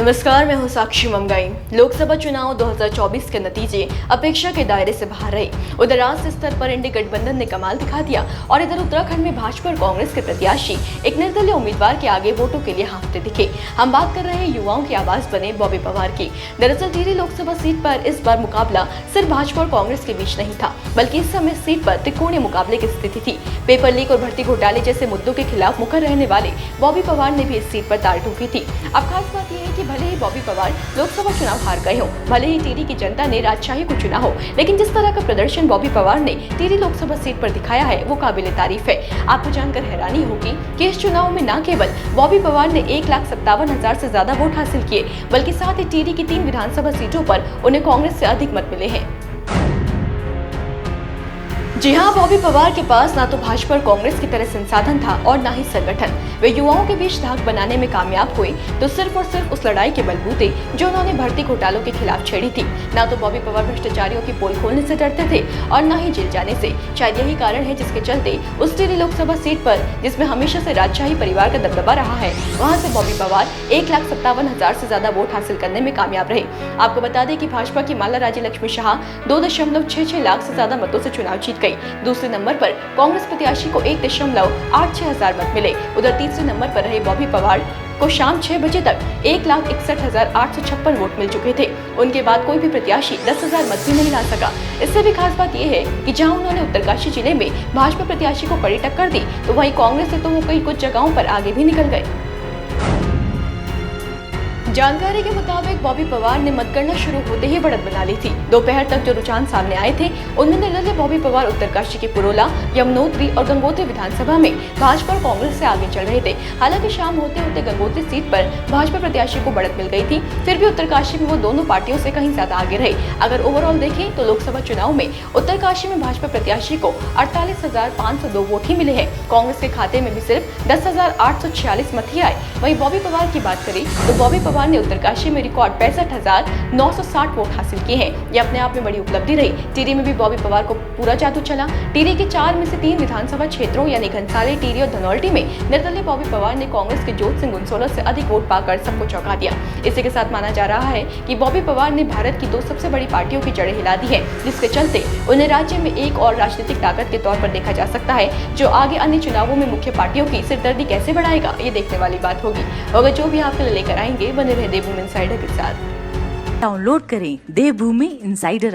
नमस्कार, मैं हूं साक्षी मंगाई। लोकसभा चुनाव 2024 के नतीजे अपेक्षा के दायरे से बाहर रहे। उधर राष्ट्रीय स्तर पर इंडी गठबंधन ने कमाल दिखा दिया और इधर उत्तराखंड में भाजपा और कांग्रेस के प्रत्याशी एक निर्दलीय उम्मीदवार के आगे वोटों के लिए हाँफते दिखे। हम बात कर रहे हैं युवाओं की आवाज बने बॉबी पवार की। दरअसल टिहरी लोकसभा सीट पर इस बार मुकाबला सिर्फ भाजपा और कांग्रेस के बीच नहीं था, बल्कि इस समय सीट पर त्रिकोणीय मुकाबले की स्थिति थी। पेपर लीक और भर्ती घोटाले जैसे मुद्दों के खिलाफ मुखर रहने वाले बॉबी पवार ने भी इस सीट पर ताल ठोकी थी। अब खास बात यह है कि भले ही बॉबी पवार लोकसभा चुनाव हार गए हो, भले ही टिहरी की जनता ने राजशाही को चुना हो, लेकिन जिस तरह का प्रदर्शन बॉबी पवार ने टिहरी लोकसभा सीट पर दिखाया है वो काबिले तारीफ है। आपको जानकर हैरानी होगी कि इस चुनाव में न केवल बॉबी पवार ने 1,57,000 से ज्यादा वोट हासिल किए, बल्कि साथ ही टिहरी की 3 विधानसभा सीटों पर उन्हें कांग्रेस से अधिक मत मिले हैं। जी हां, बॉबी पवार के पास ना तो भाजपा और कांग्रेस की तरह संसाधन था और ना ही संगठन। वे युवाओं के बीच धाक बनाने में कामयाब हुए तो सिर्फ और सिर्फ उस लड़ाई के बलबूते जो उन्होंने भर्ती घोटालों के खिलाफ छेड़ी थी। ना तो बॉबी पवार भ्रष्टाचारियों की पोल खोलने से डरते थे और ना ही जेल जाने से। शायद यही कारण है जिसके चलते उस टिहरी लोकसभा सीट पर, जिसमें हमेशा से राजशाही परिवार का दबदबा रहा है, वहां से बॉबी पवार 1,57,000 से ज्यादा वोट हासिल करने में कामयाब रहे। आपको बता दें कि भाजपा की माला राज्य लक्ष्मी शाह 2.66 लाख से ज्यादा मतों से चुनाव जीत गई। दूसरे नंबर पर कांग्रेस प्रत्याशी को 1.86 हजार मत मिले। उधर तीसरे नंबर पर रहे बॉबी पवार को शाम 6 बजे तक 1,61,856 वोट मिल चुके थे। उनके बाद कोई भी प्रत्याशी 10,000 मत भी नहीं ला सका। इससे भी खास बात यह है कि जहां उन्होंने उत्तरकाशी जिले में भाजपा प्रत्याशी को कड़ी टक्कर दी, तो वहीं कांग्रेस से तो वो कई कुछ जगहों पर आगे भी निकल गए। जानकारी के मुताबिक बॉबी पवार ने मतगणना शुरू होते ही बढ़त बना ली थी। दोपहर तक जो रुझान सामने आए थे, उनमें निर्दलीय बॉबी पवार उत्तरकाशी के पुरोला, यमुनोत्री और गंगोत्री विधानसभा में भाजपा और कांग्रेस से आगे चल रहे थे। हालांकि शाम होते होते गंगोत्री सीट पर भाजपा प्रत्याशी को बढ़त मिल गई थी, फिर भी उत्तरकाशी में वो दोनों पार्टियों से कहीं ज्यादा आगे रहे। अगर ओवरऑल देखें तो लोकसभा चुनाव में उत्तरकाशी में भाजपा प्रत्याशी को 48,502 वोट ही मिले हैं। कांग्रेस के खाते में भी सिर्फ 10,846 मत ही आए। वहीं बॉबी पवार की बात करें तो बॉबी पवार ने उत्तरकाशी में रिकॉर्ड 65,960 वोट हासिल किए हैं। यह अपने आप में बड़ी उपलब्धि रही। टिहरी में भी बॉबी पवार को पूरा जादू चला। टिहरी के 4 में से 3 विधानसभा क्षेत्रों यानी घनसाली, टिहरी और धनौल्टी में निर्दलीय बॉबी पवार ने कांग्रेस के जोत सिंह गुनसोला से अधिक वोट पाकर सबको चौंका दिया। इसी के साथ माना जा रहा है कि बॉबी पवार ने भारत की 2 सबसे बड़ी पार्टियों की जड़ें हिला दी है, जिसके चलते उन्हें राज्य में एक और राजनीतिक ताकत के तौर पर देखा जा सकता है, जो आगे अन्य चुनावों में मुख्य पार्टियों की सिरदर्दी कैसे बढ़ाएगा, ये देखने वाली बात होगी। अगर जो भी आपके लिए लेकर आएंगे बने रहे देवभूमि इनसाइडर के साथ। डाउनलोड करें देवभूमि इनसाइडर।